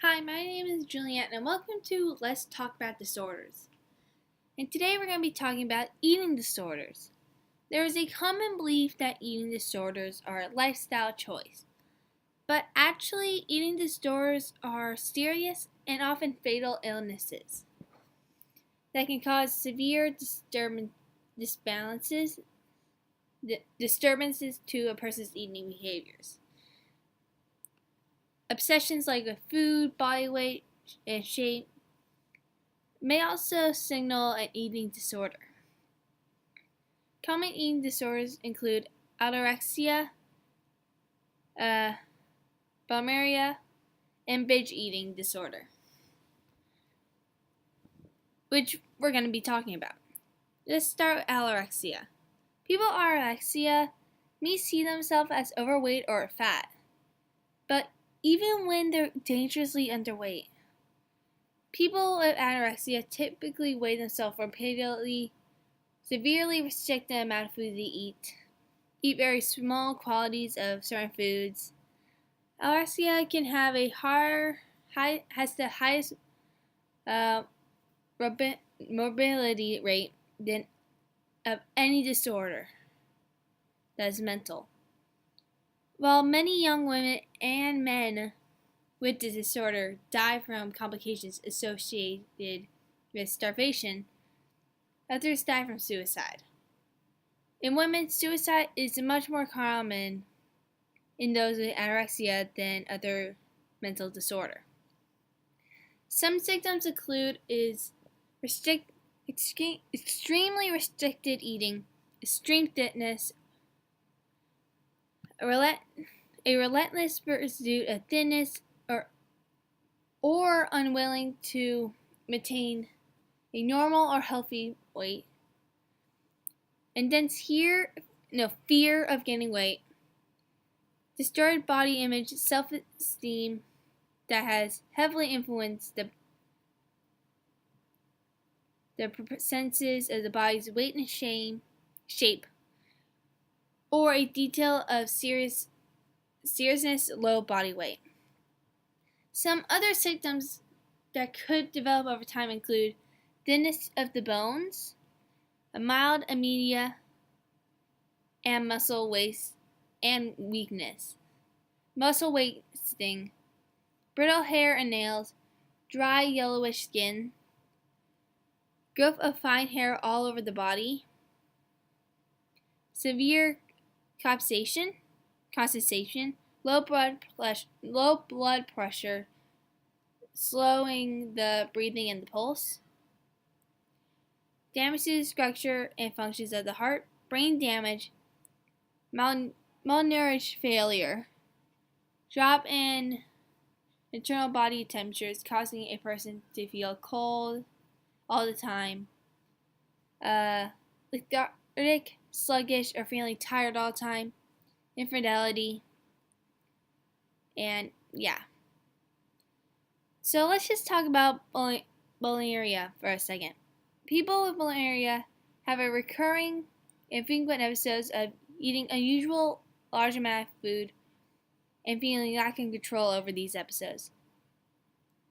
Hi, my name is Juliet, and welcome to Let's Talk About Disorders. And today we're going to be talking about eating disorders. There is a common belief that eating disorders are a lifestyle choice, but actually, eating disorders are serious and often fatal illnesses that can cause severe disturbances to a person's eating behaviors. Obsessions like with food, body weight, and shape may also signal an eating disorder. Common eating disorders include anorexia, bulimia, and binge eating disorder, which we're going to be talking about. Let's start with anorexia. People with anorexia may see themselves as overweight or fat, but even when they're dangerously underweight, people with anorexia typically weigh themselves repeatedly, severely restrict the amount of food they eat very small quantities of certain foods. Anorexia can have has the highest morbidity rate than of any disorder that is mental. While many young women and men with this disorder die from complications associated with starvation, others die from suicide. In women, suicide is much more common in those with anorexia than other mental disorder. Some symptoms include extremely restricted eating, extreme thinness, a relentless pursuit of thinness, or unwilling to maintain a normal or healthy weight, intense fear of gaining weight, distorted body image, self-esteem that has heavily influenced the senses of the body's weight and shape, or a detail of seriousness, low body weight. Some other symptoms that could develop over time include thinness of the bones, a mild anemia, and muscle waste and weakness, muscle wasting, brittle hair and nails, dry yellowish skin, growth of fine hair all over the body, severe constipation, low blood pressure, slowing the breathing and the pulse, damage to the structure and functions of the heart, brain damage, malnourished failure, drop in internal body temperatures causing a person to feel cold all the time, lethargic, sluggish, or feeling tired all the time, infidelity, and yeah. So let's just talk about bulimia for a second. People with bulimia have a recurring and frequent episodes of eating unusual large amount of food and feeling lacking control over these episodes.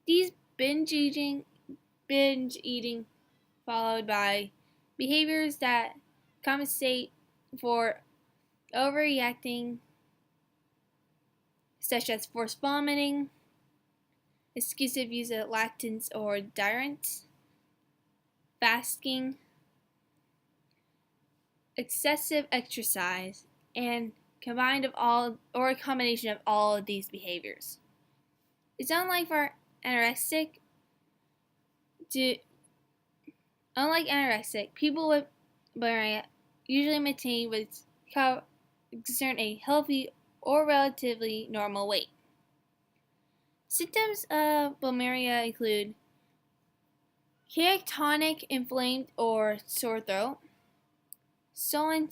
These binge eating followed by behaviors that compensate for overreacting, such as forced vomiting, excessive use of lactants or diuretics, fasting, excessive exercise, and a combination of all of these behaviors. It's unlike anorexic, people with bulimia usually maintain what's considered a healthy or relatively normal weight. Symptoms of bulimia include catatonic, inflamed, or sore throat, swollen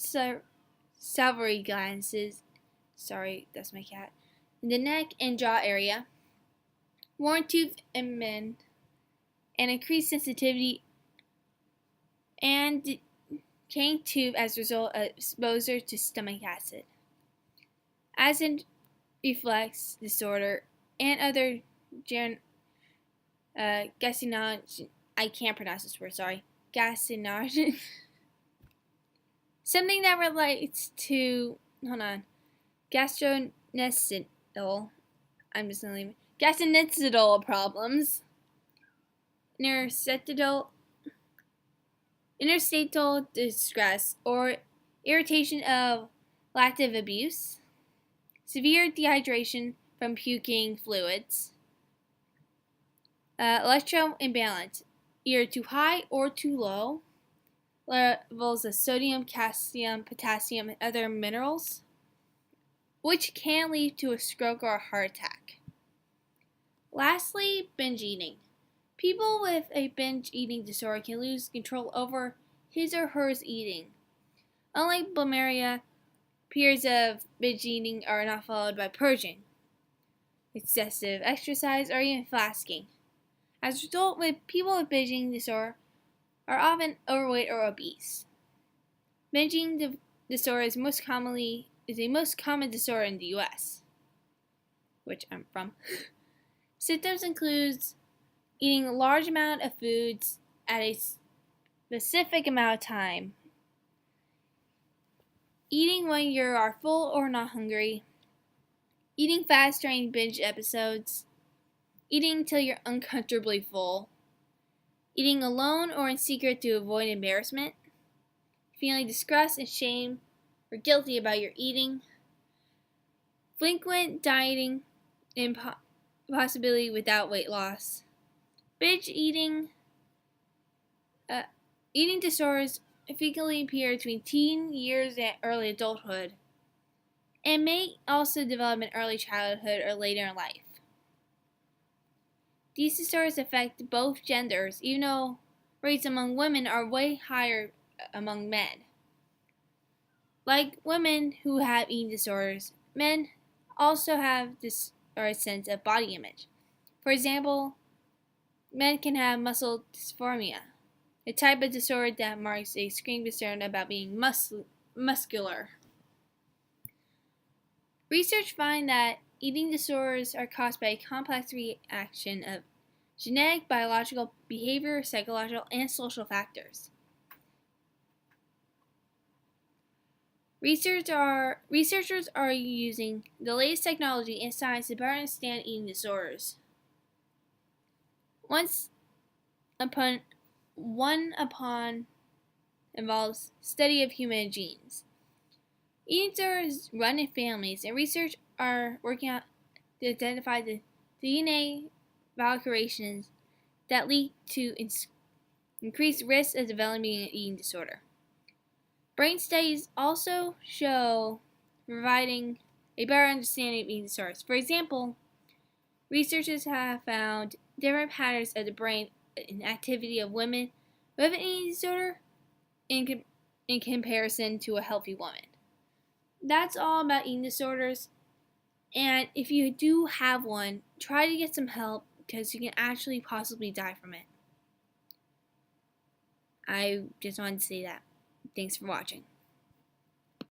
salivary glands, sorry, that's my cat, in the neck and jaw area, worn tooth in men, and increased sensitivity and decaying tooth as a result of exposure to stomach acid reflux disorder, and other gastroenterology. I can't pronounce this word. Sorry, gastroenterology. Something that relates to gastrointestinal. I'm just gonna leave it. Gastrointestinal problems, interstitial distress or irritation of lactic abuse, severe dehydration from puking fluids, electro imbalance, either too high or too low levels of sodium, calcium, potassium, and other minerals, which can lead to a stroke or a heart attack. Lastly, binge eating. People with a binge eating disorder can lose control over his or her eating. Unlike bulimia, periods of binge eating are not followed by purging, excessive exercise, or even fasting. As a result, people with binge eating disorder are often overweight or obese. Binge eating disorder is a most common disorder in the U.S., which I'm from. Symptoms include eating a large amount of foods at a specific amount of time, eating when you are full or not hungry, eating fast during binge episodes, eating until you're uncomfortably full, eating alone or in secret to avoid embarrassment, feeling disgust and shame or guilty about your eating, frequent dieting, and possibility without weight loss. Binge eating eating disorders frequently appear between teen years and early adulthood, and may also develop in early childhood or later in life. These disorders affect both genders, even though rates among women are way higher among men. Like women who have eating disorders, men also have a sense of body image. For example, men can have muscle dysphoria, a type of disorder that marks a extreme concern about being muscular. Research finds that eating disorders are caused by a complex reaction of genetic, biological, behavioral, psychological, and social factors. Researchers are using the latest technology and science to better understand eating disorders. One upon involves study of human genes. Eating disorders run in families, and research are working out to identify the DNA alterations that lead to increased risk of developing an eating disorder. Brain studies also show providing a better understanding of eating disorders. For example, researchers have found different patterns of the brain and activity of women with an eating disorder in comparison to a healthy woman. That's all about eating disorders, and if you do have one, try to get some help because you can actually possibly die from it. I just wanted to say that. Thanks for watching.